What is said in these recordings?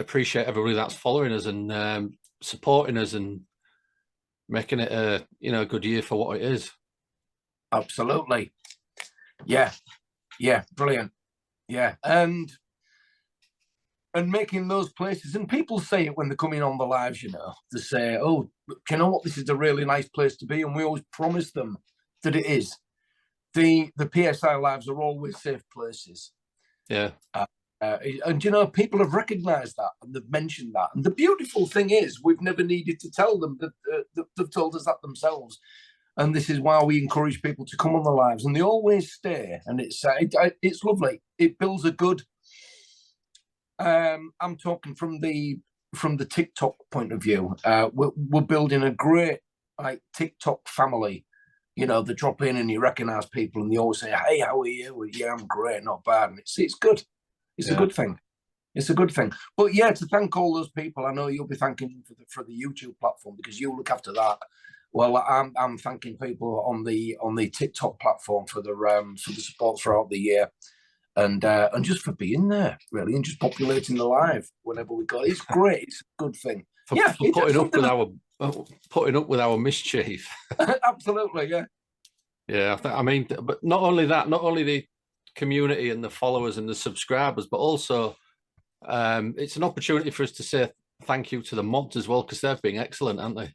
appreciate everybody that's following us and supporting us and making it a a good year for what it is. Absolutely. Yeah. Yeah. Brilliant. Yeah. And making those places, and people say it when they're coming on the lives, they say, oh, do you know what, this is a really nice place to be, and we always promise them that it is. The PSI lives are always safe places. Yeah. And people have recognized that, and they've mentioned that, and the beautiful thing is we've never needed to tell them that. They've told us that themselves, and this is why we encourage people to come on the lives, and they always stay, and it's lovely. It builds a good I'm talking from the TikTok point of view. We're building a great TikTok family. They drop in and you recognize people, and they always say, "Hey, how are you?" Well, yeah, I'm great, not bad. And it's good. It's a good thing. It's a good thing. But yeah, to thank all those people, I know you'll be thanking for the YouTube platform because you look after that. Well, I'm thanking people on the TikTok platform for the support throughout the year. And just for being there, really, and just populating the live whenever we go. It's great. It's a good thing. For putting up with our mischief. Absolutely, yeah. Yeah, I mean, but not only that, not only the community and the followers and the subscribers, but also it's an opportunity for us to say thank you to the mods as well, because they've been excellent, haven't they?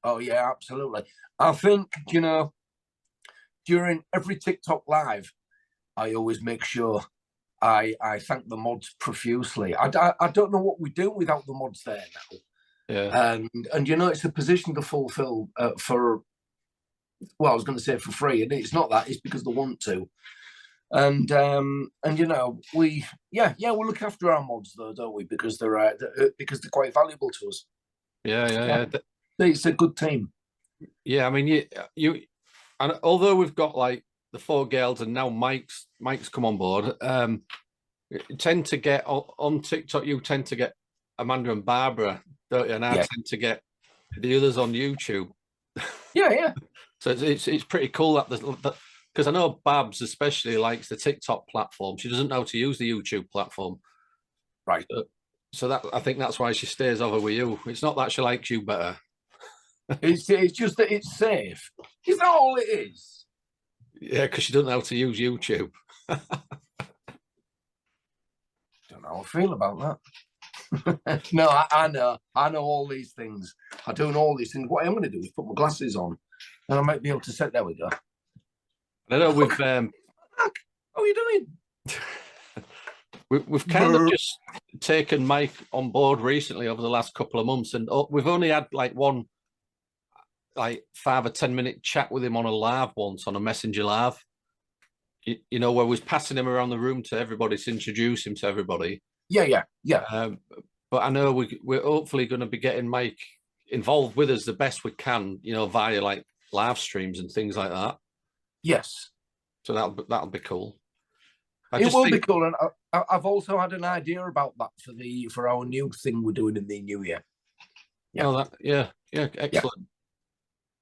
Oh yeah, absolutely. I think during every TikTok live, I always make sure I thank the mods profusely. I don't know what we do without the mods there now. Yeah. And it's a position to fulfill for, well, I was going to say for free, and it's not that. It's because they want to. And we look after our mods though, don't we? Because they're quite valuable to us. Yeah. It's a good team. Yeah, I mean, you and although we've got like the 4 girls and now Mike's come on board, you tend to get on TikTok, you tend to get Amanda and Barbara, don't you? And I tend to get the others on YouTube. Yeah. So it's pretty cool that because I know Babs especially likes the TikTok platform. She doesn't know how to use the YouTube platform. Right. So that I think that's why she stays over with you. It's not that she likes you better. It's just that it's safe. Is that all it is? Yeah, because she doesn't know how to use YouTube. Don't know how I feel about that. No, I know all these things. I'm doing all these things. What I'm going to do is put my glasses on, and I might be able to set. There we go. I know we've. How are you doing? We've kind of just taken Mike on board recently over the last couple of months, and we've only had like one 5 or 10 minute chat with him on a live once, on a messenger live, where we was passing him around the room to everybody to introduce him to everybody. Yeah. But I know we're hopefully going to be getting Mike involved with us the best we can, via like live streams and things like that. Yes. So that'll be cool. It will be cool, and I've also had an idea about that for our new thing we're doing in the new year. Yeah. Excellent. Yeah.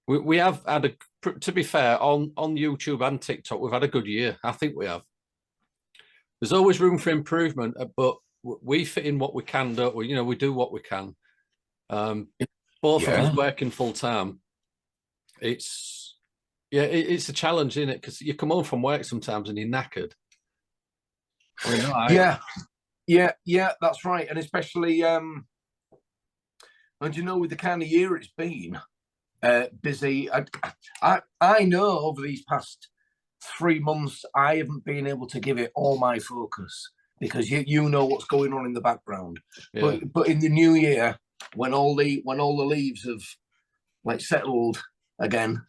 We have had to be fair, on YouTube and TikTok, we've had a good year. I think we have. There's always room for improvement, but we fit in what we can, don't we? We do what we can. Both of us working full time. It's a challenge, isn't it? Because you come home from work sometimes and you're knackered. Yeah, that's right. And especially, and with the kind of year it's been, busy. I know over these past 3 months I haven't been able to give it all my focus because you know what's going on in the background. Yeah. But in the new year, when all the leaves have settled again,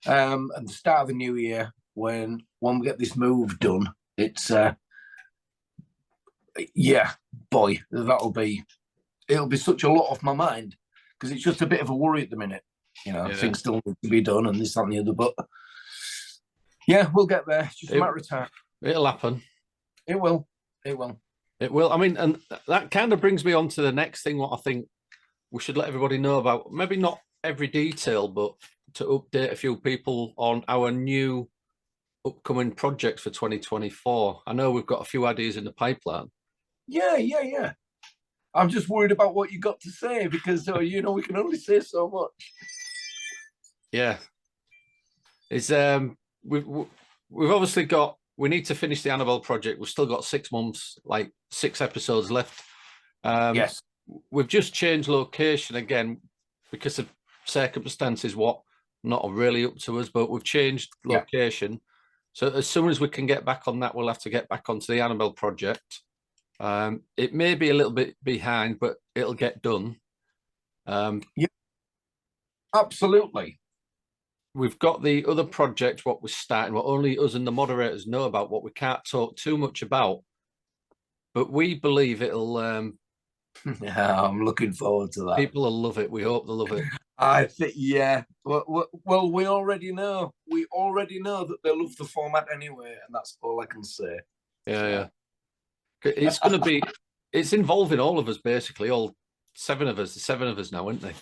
at the start of the new year, when we get this move done, it's it'll be such a lot off my mind because it's just a bit of a worry at the minute. Things still need to be done and this, that, and the other. But yeah, we'll get there. It's just a matter of time. It'll happen. It will. I mean, and that kind of brings me on to the next thing, what I think we should let everybody know about. Maybe not every detail, but to update a few people on our new upcoming projects for 2024. I know we've got a few ideas in the pipeline. Yeah. I'm just worried about what you got to say because you know we can only say so much. Yeah, it's we've obviously got. We need to finish the Annabelle project. We've still got 6 months, like 6 episodes left. Yes. We've just changed location again because of circumstances. What not really up to us, but we've changed location. So as soon as we can get back on that, we'll have to get back onto the Annabelle project. It may be a little bit behind, but it'll get done. Yeah, absolutely. We've got the other project, what we're starting, what only us and the moderators know about, what we can't talk too much about. But we believe it'll. Yeah, I'm looking forward to that. People will love it. We hope they'll love it. I think, yeah. Well, we already know. We already know that they love the format anyway, and that's all I can say. Yeah. It's going to be. It's involving all of us, basically, all 7 of us. The 7 of us now, aren't they?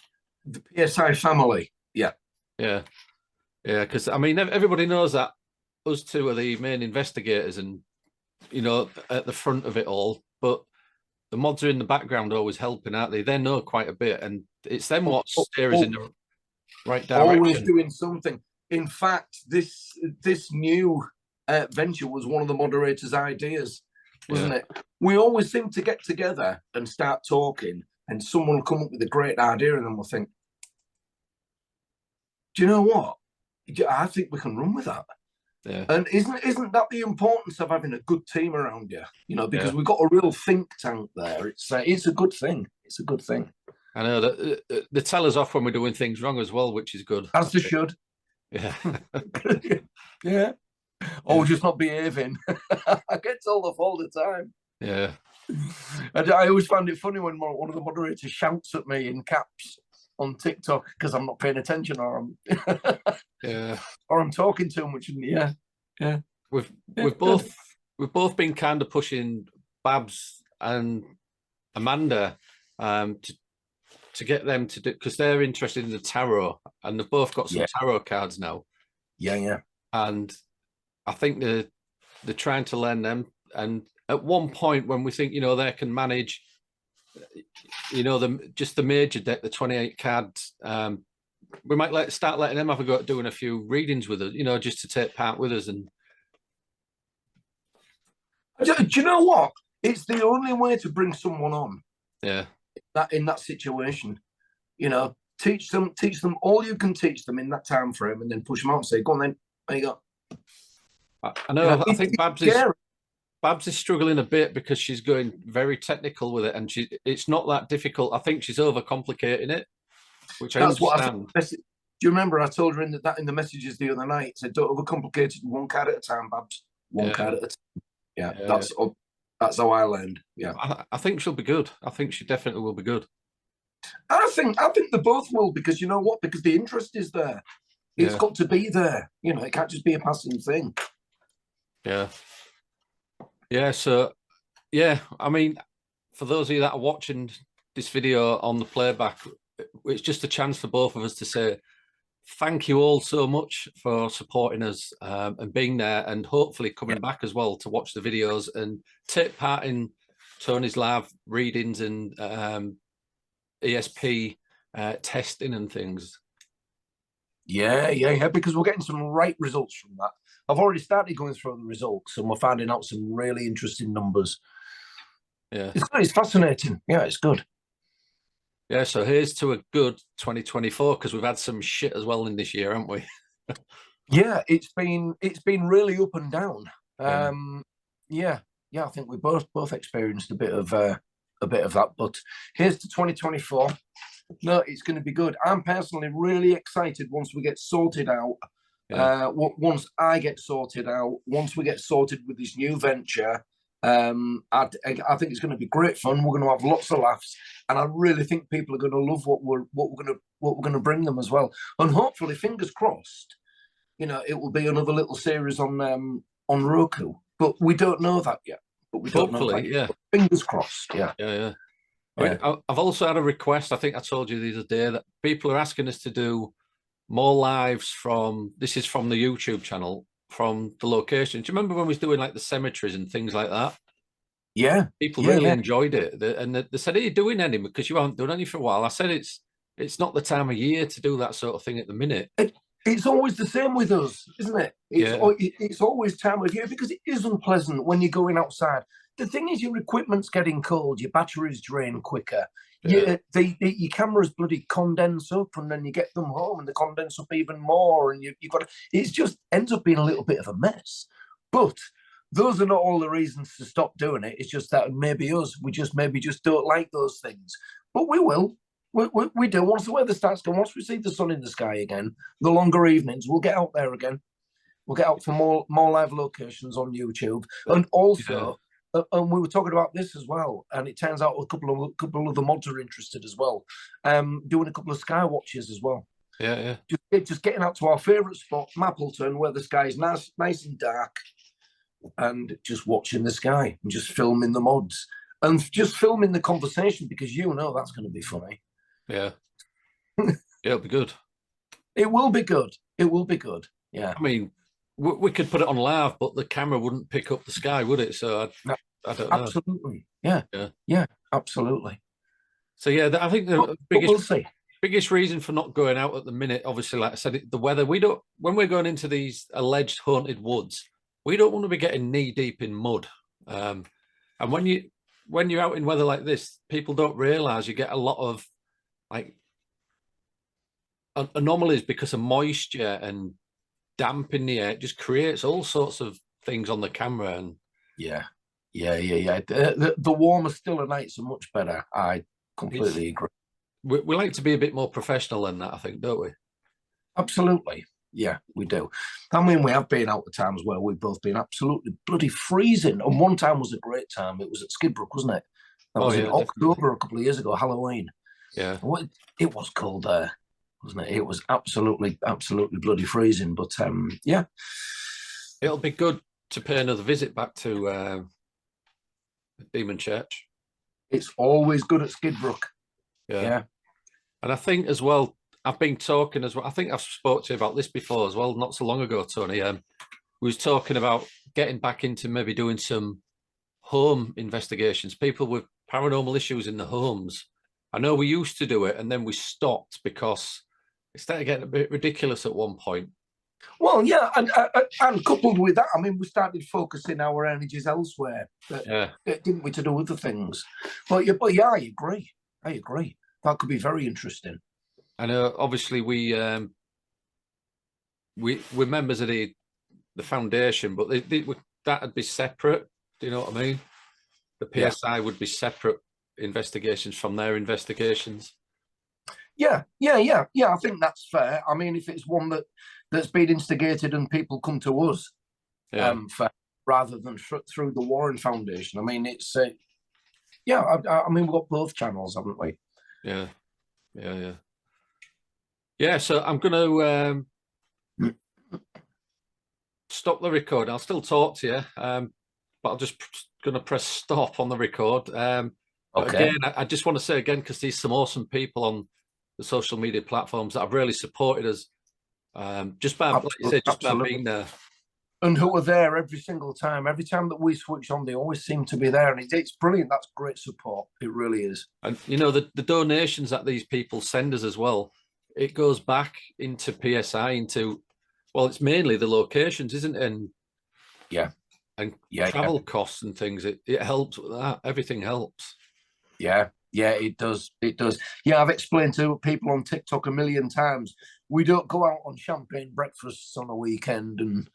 The PSI family. Yeah. Because I mean, everybody knows that us 2 are the main investigators, and you know, at the front of it all. But the mods are in the background, always helping, aren't they? They know quite a bit, and it's them what steer us in the right direction. Always doing something. In fact, this new venture was one of the moderators' ideas, wasn't it? We always seem to get together and start talking, and someone will come up with a great idea, and then we'll think, do you know what? I think we can run with that. Yeah. And isn't that the importance of having a good team around you? You know, because we've got a real think tank there. It's a good thing. It's a good thing. I know that they tell us off when we're doing things wrong as well, which is good. As they should. Yeah. Yeah. Or just not behaving. I get told off all the time. Yeah. And I always find it funny when one of the moderators shouts at me in caps on TikTok because I'm not paying attention, or I'm talking too much. And We've both been kind of pushing Babs and Amanda to get them to do, because they're interested in the tarot, and they've both got some tarot cards now. Yeah. And I think they're trying to learn them. And at one point, when we think, you know, they can manage, you know, the major deck, the 28 cards, we might start letting them have a go at doing a few readings with us, you know, just to take part with us. And do you know what? It's the only way to bring someone on. Yeah. In that situation, you know, teach them all you can teach them in that time frame, and then push them out and say, "Go on, then. There you go." I know. You know, I think Babs is struggling a bit because she's going very technical with it, and it's not that difficult. I think she's overcomplicating it, which I understand. Do you remember I told her in the messages the other night? I said, "Don't overcomplicate it. 1 card at a time, Babs. 1 card at a time." Yeah. That's how I learned. Yeah, I think she'll be good. I think she definitely will be good. I think they both will, because you know what? Because the interest is there. It's got to be there. You know, it can't just be a passing thing. Yeah. So, I mean, for those of you that are watching this video on the playback, it's just a chance for both of us to say thank you all so much for supporting us and being there, and hopefully coming back as well to watch the videos and take part in Tony's live readings and ESP testing and things. Yeah, because we're getting some right results from that. I've already started going through the results, and we're finding out some really interesting numbers. Yeah, it's fascinating. Yeah, it's good. Yeah, so here's to a good 2024, because we've had some shit as well in this year, haven't we? Yeah, it's been really up and down. Yeah, I think we both experienced a bit of that. But here's to 2024. No, it's going to be good. I'm personally really excited once we get sorted out. Once I get sorted out, once we get sorted with this new venture. I think it's going to be great fun. We're going to have lots of laughs, and I really think people are going to love what we're going to bring them as well. And hopefully, fingers crossed, you know, it will be another little series on Roku. But we don't know that yet. But we don't know that yet. Fingers crossed. Yeah. I've also had a request. I think I told you the other day that people are asking us to do more lives from. This is from the YouTube channel. From the location. Do you remember when we was doing like the cemeteries and things like that? Yeah, People yeah, really yeah. enjoyed it, and they said, "Are you doing any? Because you haven't done any for a while." I said, "It's not the time of year to do that sort of thing at the minute." It's always the same with us, isn't it? Yeah, It's always time of year because it is unpleasant when you're going outside. The thing is, your equipment's getting cold, your batteries drain quicker, yeah, your cameras bloody condense up, and then you get them home and they condense up even more, and you've got to, it's just ends up being a little bit of a mess. But those are not all the reasons to stop doing it. It's just that maybe us, we just maybe just don't like those things, but we will. We do. Once the weather starts going, once we see the sun in the sky again, the longer evenings, we'll get out there again. We'll get out for more live locations on YouTube, and yeah, also, and we were talking about this as well. And it turns out a couple of the mods are interested as well. Doing a couple of sky watches as well. yeah, Just getting out to our favourite spot, Mappleton, where the sky is nice and dark, and just watching the sky and just filming the mods and just filming the conversation because that's going to be funny. yeah. Yeah, it'll be good. It will be good. It will be good. Yeah. I mean, we could put it on live, but the camera wouldn't pick up the sky, would it? So I don't know. Absolutely. Yeah. Yeah. Yeah. Absolutely. So yeah, I think the But we'll see. biggest reason for not going out at the minute, obviously, like I said, the weather. We don't, when we're going into these alleged haunted woods, we don't want to be getting knee deep in mud. And when you're out in weather like this, people don't realise you get a lot of like anomalies because of moisture and damp in the air. It just creates all sorts of things on the camera. And Yeah. The warmer, stiller nights are much better. I completely agree. we like to be a bit more professional than that, I think, don't we? Absolutely. Yeah, we do. I mean, we have been out at times where we've both been absolutely bloody freezing. And one time was a great time. It was at Skidbrook, wasn't it? That was in October a couple of years ago, Halloween. Yeah. It was cold there, wasn't it? It was absolutely bloody freezing. But yeah. It'll be good to pay another visit back to Demon Church. It's always good at Skidbrook. Yeah. And I think as well, I've been talking as well. I think I've spoke to you about this before as well, not so long ago, Tony. We was talking about getting back into maybe doing some home investigations, people with paranormal issues in the homes. I know we used to do it and then we stopped because it started getting a bit ridiculous at one point. Well, yeah, and coupled with that, I mean, we started focusing our energies elsewhere, didn't we, to do other things? But yeah, I agree. That could be very interesting. I know, obviously, we're members of the foundation, but that'd be separate. Do you know what I mean? The PSI would be separate investigations from their investigations. Yeah. I think that's fair. I mean, if it's one that's been instigated and people come to us, rather than through the Warren Foundation. I mean, it's I mean, we've got both channels, haven't we? Yeah. So I'm going to stop the record. I'll still talk to you, but I'm just going to press stop on the record. Okay. Again, I just want to say again, because there's some awesome people on the social media platforms that have really supported us. Just by, like you say, just by being there. And who are there every single time. Every time that we switch on, they always seem to be there. And it's brilliant. That's great support. It really is. And, the donations that these people send us as well, it goes back into PSI, it's mainly the locations, isn't it? And travel costs and things. It helps with that. Everything helps. Yeah, it does. Yeah, I've explained to people on TikTok a million times. We don't go out on champagne breakfasts on a weekend and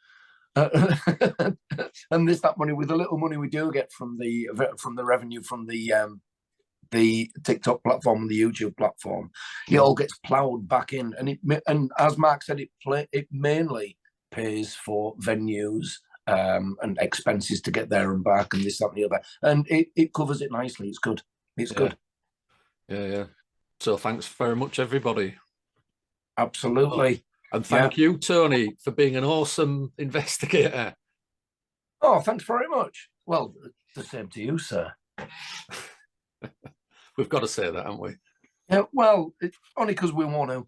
and that money, with the little money we do get from the revenue from the TikTok platform and the YouTube platform, it all gets ploughed back in. And as Mark said, it mainly pays for venues and expenses to get there and back and this, that, and the other. And it covers it nicely. It's good. It's good. Yeah. So thanks very much, everybody. Absolutely. And thank you, Tony, for being an awesome investigator. Oh, thanks very much. Well, the same to you, sir. We've got to say that, haven't we? Yeah, well, it's only because we want to.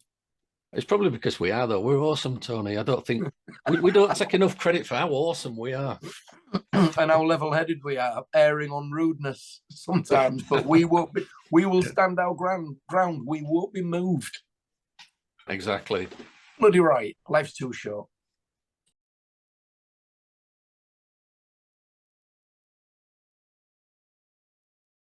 It's probably because we are, though. We're awesome, Tony. I don't think we don't take enough credit for how awesome we are. And how level-headed we are, erring on rudeness sometimes, but we will stand our ground. We won't be moved. Exactly. Bloody right. Life's too short.